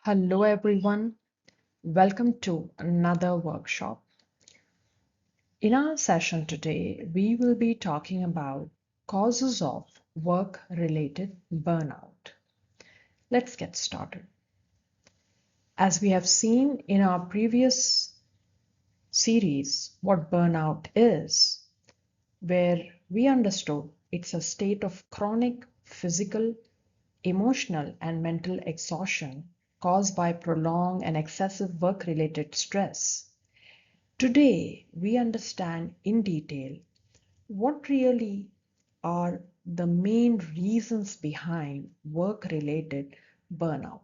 Hello, everyone. Welcome to another workshop. In our session today, we will be talking about causes of work-related burnout. Let's get started. As we have seen in our previous series, what burnout is, where we understood it's a state of chronic physical, emotional, and mental exhaustion caused by prolonged and excessive work-related stress. Today, we understand in detail what really are the main reasons behind work-related burnout.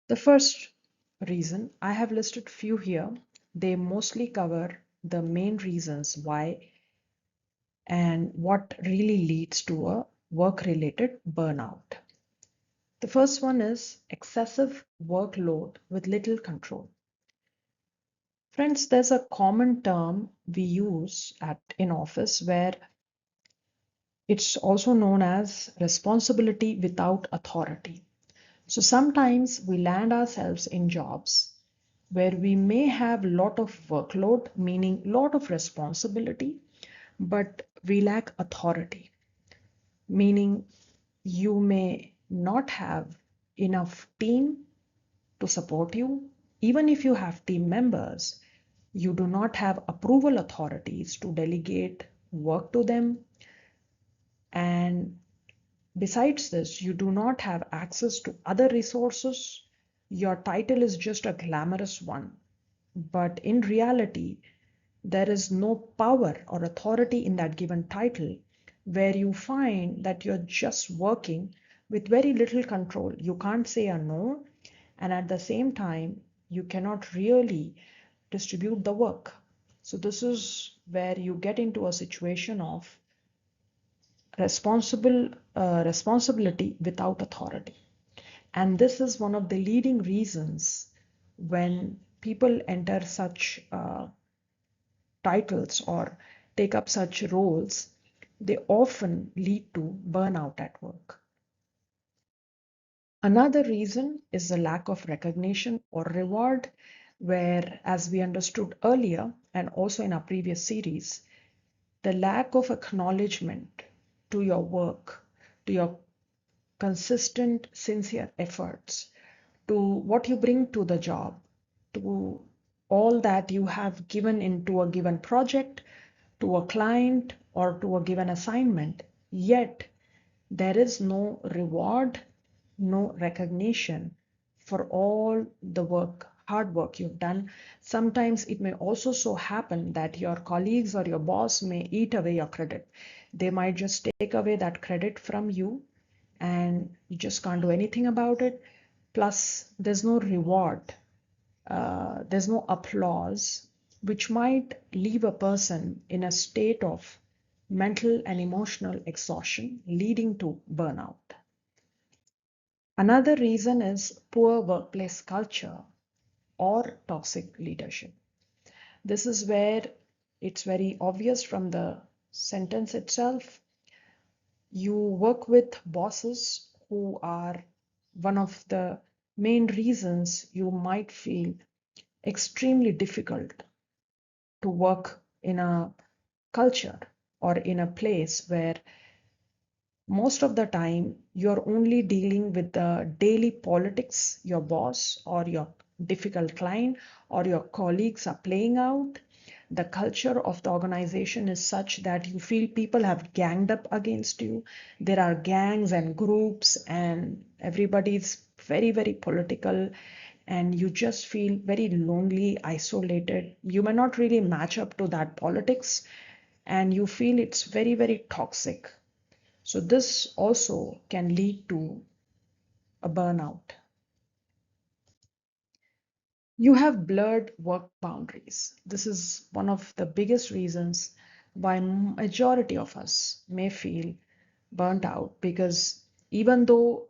The first reason, I have listed few here. They mostly cover the main reasons why and what really leads to a work-related burnout. The first one is excessive workload with little control. Friends, there's a common term we use in office where it's also known as responsibility without authority. So sometimes we land ourselves in jobs where we may have a lot of workload, meaning lot of responsibility, but we lack authority, meaning you may not have enough team to support you. Even if you have team members, you do not have approval authorities to delegate work to them. And besides this, you do not have access to other resources. Your title is just a glamorous one. But in reality, there is no power or authority in that given title, where you find that you're just working with very little control. You can't say a no, and at the same time, you cannot really distribute the work. So this is where you get into a situation of responsibility without authority. And this is one of the leading reasons when people enter such titles or take up such roles, they often lead to burnout at work. Another reason is the lack of recognition or reward, where, as we understood earlier and also in our previous series, the lack of acknowledgement to your work, to your consistent, sincere efforts, to what you bring to the job, to all that you have given into a given project, to a client, or to a given assignment, yet there is no reward, no recognition for all the work, hard work you've done. Sometimes it may also so happen that your colleagues or your boss may eat away your credit. They might just take away that credit from you and you just can't do anything about it. Plus, there's no reward, there's no applause, which might leave a person in a state of mental and emotional exhaustion, leading to burnout. Another reason is poor workplace culture or toxic leadership. This is where it's very obvious from the sentence itself. You work with bosses who are one of the main reasons you might feel extremely difficult to work in a culture or in a place where most of the time you're only dealing with the daily politics your boss or your difficult client or your colleagues are playing out. The culture of the organization is such that you feel people have ganged up against you. There are gangs and groups, and everybody's very, very political, and you just feel very lonely, isolated. You may not really match up to that politics, and you feel it's very, very toxic. So this also can lead to a burnout. You have blurred work boundaries. This is one of the biggest reasons why majority of us may feel burnt out, because even though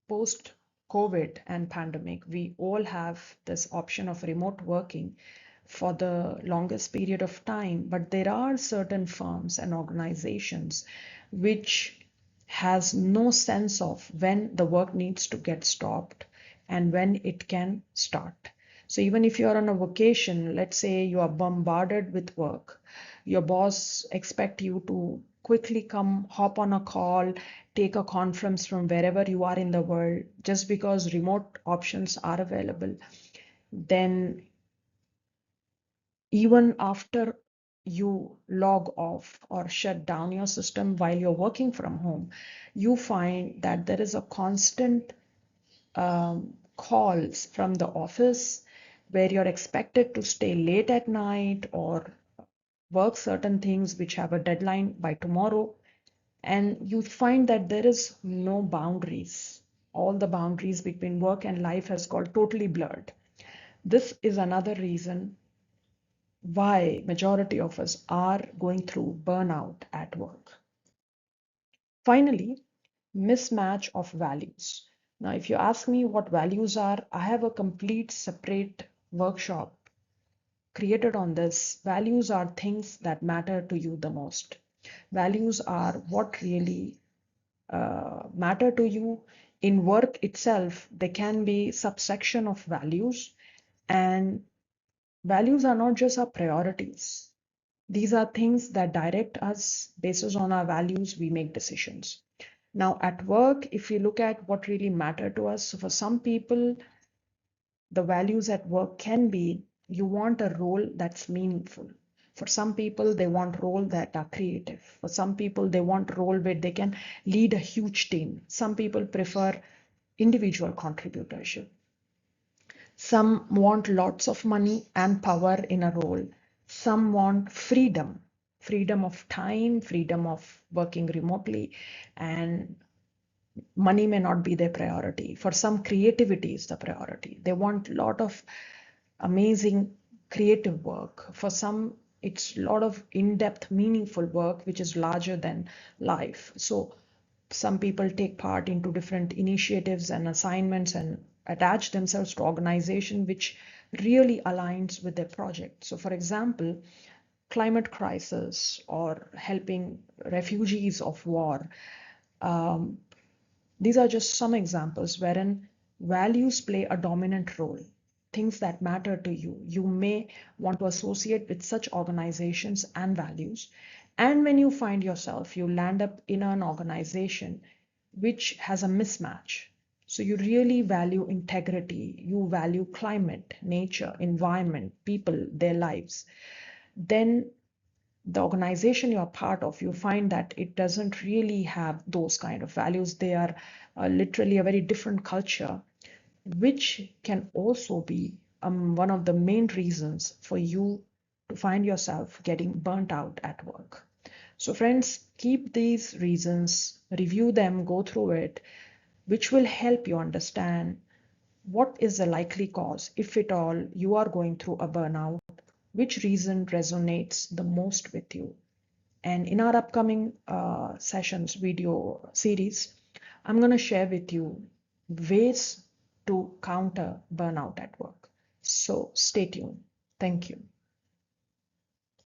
post COVID and pandemic, we all have this option of remote working for the longest period of time, but there are certain firms and organizations which has no sense of when the work needs to get stopped and when it can start. So even if you're on a vacation, let's say you are bombarded with work, your boss expect you to quickly come hop on a call, take a conference from wherever you are in the world, just because remote options are available, then even after you log off or shut down your system while you're working from home, you find that there is a constant calls from the office where you're expected to stay late at night or work certain things which have a deadline by tomorrow, and you find that there is no boundaries. All the boundaries between work and life has got totally blurred. This is another reason why majority of us are going through burnout at work. Finally, mismatch of values. Now, if you ask me what values are, I have a complete separate workshop created on this. Values are things that matter to you the most. Values are what really matter to you. In work itself, there can be subsection of values, and values are not just our priorities. These are things that direct us. Based on our values, we make decisions. Now, at work, if you look at what really matter to us, so for some people, the values at work can be you want a role that's meaningful. For some people, they want roles that are creative. For some people, they want role where they can lead a huge team. Some people prefer individual contributorship. Some want lots of money and power in a role. Some want freedom, freedom of time, freedom of working remotely, and money may not be their priority. For some, creativity is the priority. They want a lot of amazing creative work. For some, it's a lot of in-depth, meaningful work, which is larger than life. So some people take part into different initiatives and assignments and attach themselves to organization which really aligns with their project. So for example, climate crisis or helping refugees of war. These are just some examples wherein values play a dominant role. Things that matter to you. You may want to associate with such organizations and values. And when you find yourself, you land up in an organization which has a mismatch. So you really value integrity, you value climate, nature, environment, people, their lives. Then the organization you're part of, you find that it doesn't really have those kind of values. They are literally a very different culture, which can also be one of the main reasons for you to find yourself getting burnt out at work. So friends, keep these reasons, review them, go through it, which will help you understand what is the likely cause, if at all you are going through a burnout, which reason resonates the most with you. And in our upcoming sessions, video series, I'm going to share with you ways to counter burnout at work. So stay tuned. Thank you.